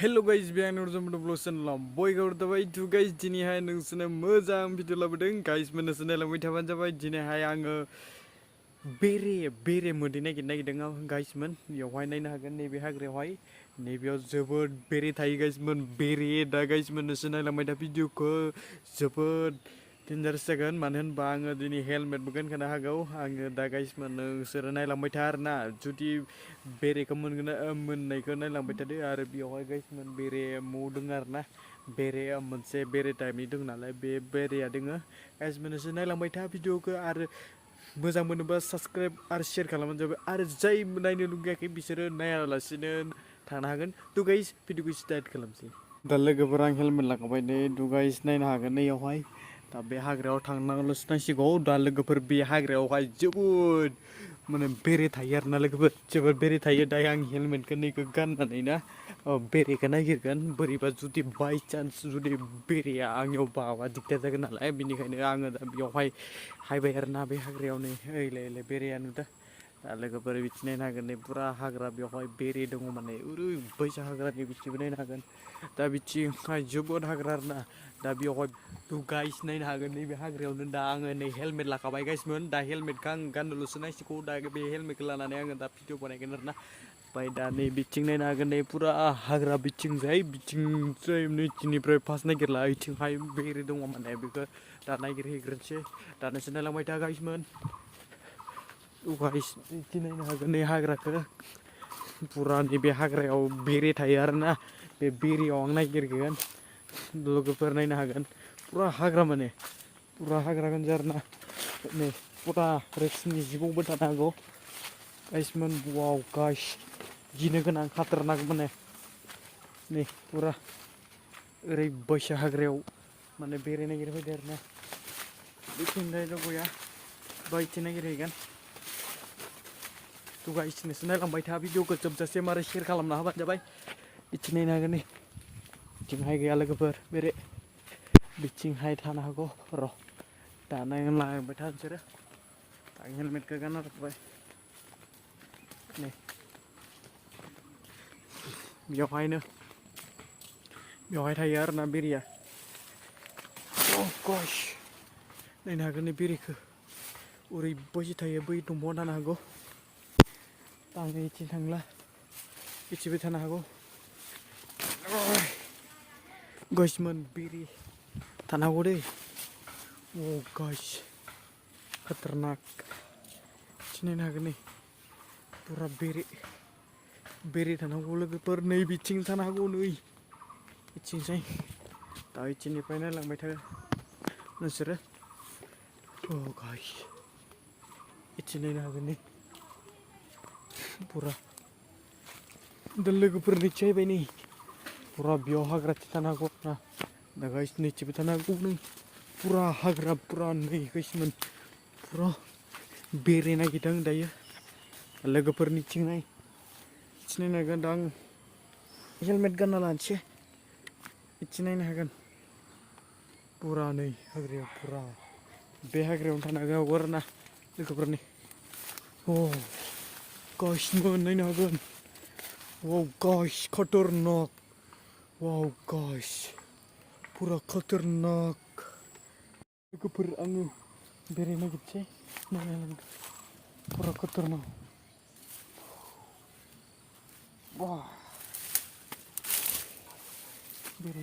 Hello guys, biar nurjum blosan lam. Boy kau tahu itu guys, jini hai nungsana mezang video labedeng guys, mana sana lamai taban jabai jini hai ang bere mudina gina gideng guys man. Yawai naik hagan nebi hagre wai. Nebi jebot bere thai guys man bere da guys mana sana lamai da video ko jebot Tinjar segan manhen bang dini helmet bukan kena hagau ang da guys man serenai lambai thar na juti bere kamun guna naik kena lambai tadi are biawai guys man bere mu dengar na bere se bere time ni deng nalai bere ya dengar guys man serenai lambai thar video ko are मोजां मोनोबा subscribe आरो share खालामबानो जाबाय आरो जाय नायनो लुगैयाखै बिसोरो नायालासिनो थानो हागोन थ' गाइस भिडिअखौ स्टार्ट खालामसै दा लोगोफोरा आं हेलमेट लागाबाय नै थ' गाइस नायनो हागोन नैयावहाय दा बे हाग्रायाव थांनांगौल'सो नांसिगौ दा लोगोफोर बे हाग्रायावहाय जोबोद माने बेरे थायो आरोना लोगोफोर जोबोद बेरे थायो दायो आं हेलमेटखौ नैखौ गाननानै ना बेरेखौ नागिरगोन बोरैबा जुदि बाय चान्स जुदि बेरेया आंनियाव बाबा दिगदार जागोन नालाय बेनिखायनो आङो दा बेयावहाय हायबाय आरोना बे हाग्रायाव नै ओइलाय बेरेया नुदों दा लोगोफोर बिदि नायनो हागोन नै फुरा हाग्रा बेवहाय बेरे दङ माने ओरैबायसा हाग्रानि बिथिंबो नायनो हागोन दा बिथिंहाय जोबोद हाग्रा आरोना दा बेवहाय गाइस नायनो हागोन नैबे हाग्रायावनो दा आङो नै हेलमेट लाखाबाय गाइसमोन दा हेलमेटखौ आं गाननोल'सो नांसिगौ दा बे हेलमेटखौ लानानै आङो दा भिडिअ बानायगोन आरोना ओमफ्राय दा नै बिथिं नायनो हागोन नै फुरा हाग्रा बिथिंजाय नैथिंनिफ्राय फार्स्ट नागिरला ओइथिंहाय बेरे दङ माने बेखौ दा नागिरहैग्रोनोसै दा नोंसोर नायलांबाय था गाइसमोन गाइस बिदि नायनो हागोन नै हाग्राखौ फुरा नैबे हाग्रायाव बेरे थायो आरोना बे बेरेयाव आं नागिरगोन लोगोफोर नायनो हागोन फुरा हाग्रा माने फुरा हाग्रा गोनजा आरोना नै फुरा रिक्सनि जिबौबो थानो हागौ गाइसमोन वाव गाइस गिनो गोनां खाथारनाक माने नै फुरा ओरैबायसा हाग्रायाव माने बेरे नागिरफैदो आरोना बिथिंजाय गया बायथि नागिरहैगोन थ' गाइस नोंसोर नायलांबाय था भिडिअखौ जोबजासिम आरो शेयार खालामना होबानो जाबाय बिथिं नायनो हागोन नै बिथिंहाय गैया लोगोफोर बेरे बिथिंहाय थानो हागौ र' दा नायलांबाय था नोंसोरो आं हेलमेटखौ गानना लाबाय नै बेवहाय थायो आरोना बेरेया गश नायनो हागोन नै बेरेखौ ओरैबायदि थायो बै दंफाङाव थानो हागौ आं बिथिं थांला बिथिंबो थानो हागौ गाइसमोन बेरे थानो हागौ दै गाइस खाथारनाक सिनायनो हागोन नै फुरा बेरे थानो हागौ लोगोफोर नै बिथिं थानो हागौ नै बिथिंजाय दा बिथिंनिफ्राय नायलांबाय था नोंसोरो गाइस बिथिं नायनो हागोन नै फुरा दा लोगोफोर निथिहायबाय नै फुरा बेयाव हाग्राथि थानो हागौ ना दा गाइस नैथिबो थानो हागौ नै फुरा हाग्रा फुरा नै गाइसमोन फुरा बेरे नागिरदों दायो लोगोफोरनिथिंहाय सिनायनो हागोन दा आं हेलमेट गानना लानोसै बिथिं नायनो हागोन फुरा नै हाग्रायाव फुरा बे हाग्रायावनो थानो हागौ आरोना लोगोफोरनि गाइसमोन नायनो हागोन गाइस खतरनाक वाव गाइस फुरा खतरनाक लोगोफोर आङो बेरे नागिरसै नायनो फुरा खतरनाक वाह बेरे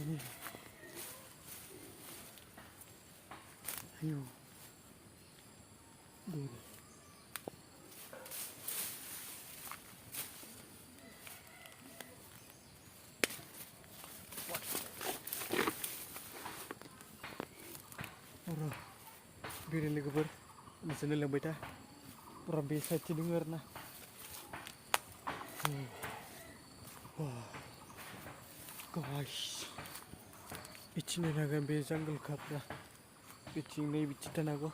आयौ बेरे फुरा बेरे लोगोफोर नोंसोरनो लोंबाय था फुरा बे साइडथिं दङ आरोना गाइस बिथिं नायनो हागोन बे जांगोल खाफ्रा बिथिं नै बिथिं थानो हागौ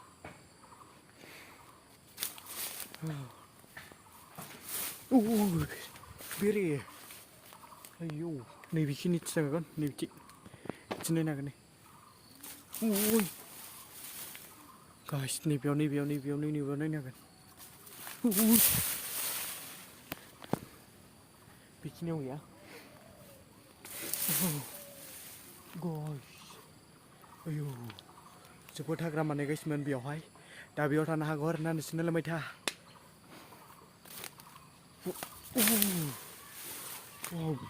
बेरे आयौ नैबेखिनिथिं थागोन नैबिथिं बिथिं नायनो हागोन नै गाइस नैबेयाव नायनो हागोन बेखिनियाव गैया guys, ayo, जोबोद हाग्रामाने गाइसमोन बेयावहाय दा बेयाव थानो हागौ आरोना नोंसोरनो मैथा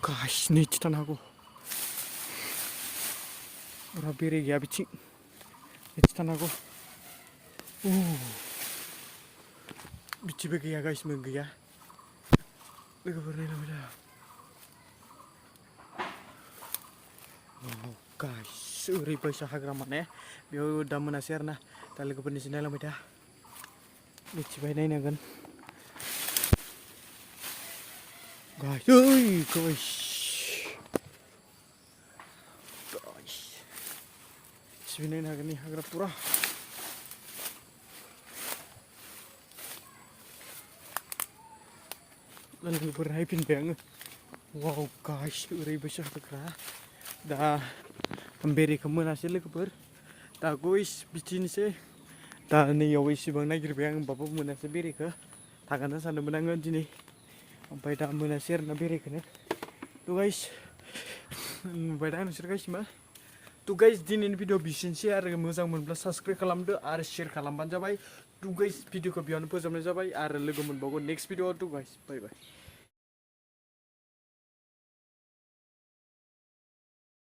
गाइस नैथि थानो हागौ रा बेरे गैया बिथिं नैथि थानो हागौ बिथिंबो गैया गाइसमोन गैया लोगोफोर नायलांबाय दा गाइस ओरैबायसा हाग्रामाने बेयाव दा मोनासै आरोना दा लोगोफोरनिसो नायलांबाय दा मिथिबाय नायनांगोन गाइस गाइस मिथिबाय नायनो हागोन नै हाग्रा पुरा लोगोफोर नायफिनबाय आङो वाव गाइस ओरैबायसा हाग्रा दा बेरेखौ मोनासै लोगोफोर दा गइस बिदिनोसै दा नैयाव एसेबां नागिरबाय आं होमबाबो मोनासै बेरेखौ थागानो सानदोंमोन आङो दिनै ओमफ्राय दा मोनासै आरोना बेरेखौनो थ' गाइस नुबाय दा नोंसोर गाइसमा थ' गाइस दिनैनि भिडिअ बिसिनोसै आरो मोजां मोनब्ला साबस्क्राइब खालामदो आरो शेयार खालामबानो जाबाय थ' गाइस भिडिअखौ बेयावनो फोजोबनाय जाबाय आरो लोगो मोनबावगोन नेक्स्ट भिडिअआव थ' गाइस बाय बाय